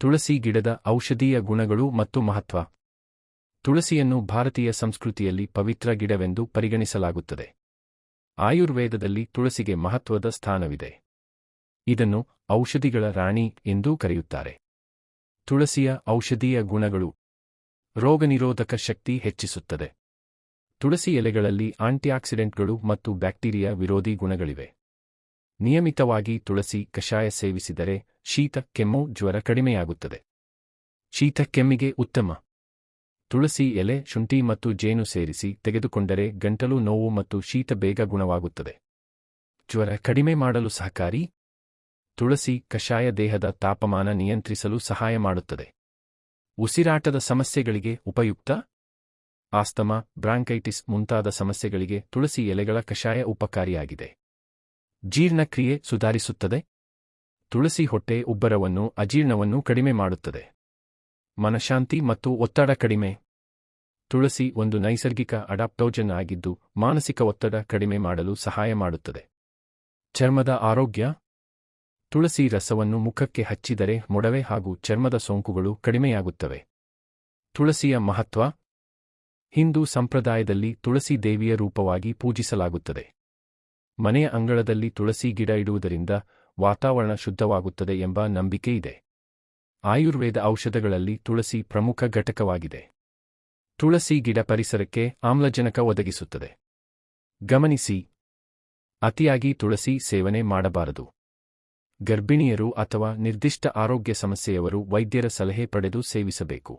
ತುಳಸಿ ಗಿಡದ ಔಷಧೀಯ ಗುಣಗಳು ಮತ್ತು ಮಹತ್ವ. ತುಳಸಿಯನ್ನು ಭಾರತೀಯ ಸಂಸ್ಕೃತಿಯಲ್ಲಿ ಪವಿತ್ರ ಗಿಡವೆಂದು ಪರಿಗಣಿಸಲಾಗುತ್ತದೆ. ಆಯುರ್ವೇದದಲ್ಲಿ ತುಳಸಿಗೆ ಮಹತ್ವದ ಸ್ಥಾನವಿದೆ. ಇದನ್ನು ಔಷಧಿಗಳ ರಾಣಿ ಎಂದೂ ಕರೆಯುತ್ತಾರೆ. ತುಳಸಿಯ ಔಷಧೀಯ ಗುಣಗಳು: ರೋಗನಿರೋಧಕ ಶಕ್ತಿ ಹೆಚ್ಚಿಸುತ್ತದೆ. ತುಳಸಿ ಎಲೆಗಳಲ್ಲಿ ಆಂಟಿಆಕ್ಸಿಡೆಂಟ್ಗಳು ಮತ್ತು ಬ್ಯಾಕ್ಟೀರಿಯಾ ವಿರೋಧಿ ಗುಣಗಳಿವೆ. ನಿಯಮಿತವಾಗಿ ತುಳಸಿ ಕಷಾಯ ಸೇವಿಸಿದರೆ ಶೀತ, ಕೆಮ್ಮು, ಜ್ವರ ಕಡಿಮೆಯಾಗುತ್ತದೆ. ಶೀತ ಕೆಮ್ಮಿಗೆ ಉತ್ತಮ. ತುಳಸಿ ಎಲೆ, ಶುಂಠಿ ಮತ್ತು ಜೇನು ಸೇರಿಸಿ ತೆಗೆದುಕೊಂಡರೆ ಗಂಟಲು ನೋವು ಮತ್ತು ಶೀತ ಬೇಗ ಗುಣವಾಗುತ್ತದೆ. ಜ್ವರ ಕಡಿಮೆ ಮಾಡಲು ಸಹಕಾರಿ. ತುಳಸಿ ಕಷಾಯ ದೇಹದ ತಾಪಮಾನ ನಿಯಂತ್ರಿಸಲು ಸಹಾಯ ಮಾಡುತ್ತದೆ. ಉಸಿರಾಟದ ಸಮಸ್ಯೆಗಳಿಗೆ ಉಪಯುಕ್ತ. ಆಸ್ತಮಾ, ಬ್ರಾಂಕೈಟಿಸ್ ಮುಂತಾದ ಸಮಸ್ಯೆಗಳಿಗೆ ತುಳಸಿ ಎಲೆಗಳ ಕಷಾಯ ಉಪಕಾರಿಯಾಗಿದೆ. ಜೀರ್ಣಕ್ರಿಯೆ ಸುಧಾರಿಸುತ್ತದೆ. ತುಳಸಿ ಹೊಟ್ಟೆ ಉಬ್ಬರವನ್ನು, ಅಜೀರ್ಣವನ್ನು ಕಡಿಮೆ ಮಾಡುತ್ತದೆ. ಮನಃಶಾಂತಿ ಮತ್ತು ಒತ್ತಡ ಕಡಿಮೆ. ತುಳಸಿ ಒಂದು ನೈಸರ್ಗಿಕ ಅಡಾಪ್ಟೋಜನ್ ಆಗಿದ್ದು ಮಾನಸಿಕ ಒತ್ತಡ ಕಡಿಮೆ ಮಾಡಲು ಸಹಾಯ ಮಾಡುತ್ತದೆ. ಚರ್ಮದ ಆರೋಗ್ಯ. ತುಳಸಿ ರಸವನ್ನು ಮುಖಕ್ಕೆ ಹಚ್ಚಿದರೆ ಮೊಡವೆ ಹಾಗೂ ಚರ್ಮದ ಸೋಂಕುಗಳು ಕಡಿಮೆಯಾಗುತ್ತವೆ. ತುಳಸಿಯ ಮಹತ್ವ. ಹಿಂದೂ ಸಂಪ್ರದಾಯದಲ್ಲಿ ತುಳಸಿ ದೇವಿಯ ರೂಪವಾಗಿ ಪೂಜಿಸಲಾಗುತ್ತದೆ. ಮನೆಯ ಅಂಗಳದಲ್ಲಿ ತುಳಸಿ ಗಿಡ ಇಡುವುದರಿಂದ ವಾತಾವರಣ ಶುದ್ಧವಾಗುತ್ತದೆ ಎಂಬ ನಂಬಿಕೆ ಇದೆ. ಆಯುರ್ವೇದ ಔಷಧಗಳಲ್ಲಿ ತುಳಸಿ ಪ್ರಮುಖ ಘಟಕವಾಗಿದೆ. ತುಳಸಿ ಗಿಡ ಪರಿಸರಕ್ಕೆ ಆಮ್ಲಜನಕ ಒದಗಿಸುತ್ತದೆ. ಗಮನಿಸಿ: ಅತಿಯಾಗಿ ತುಳಸಿ ಸೇವನೆ ಮಾಡಬಾರದು. ಗರ್ಭಿಣಿಯರು ಅಥವಾ ನಿರ್ದಿಷ್ಟ ಆರೋಗ್ಯ ಸಮಸ್ಯೆಯವರು ವೈದ್ಯರ ಸಲಹೆ ಪಡೆದು ಸೇವಿಸಬೇಕು.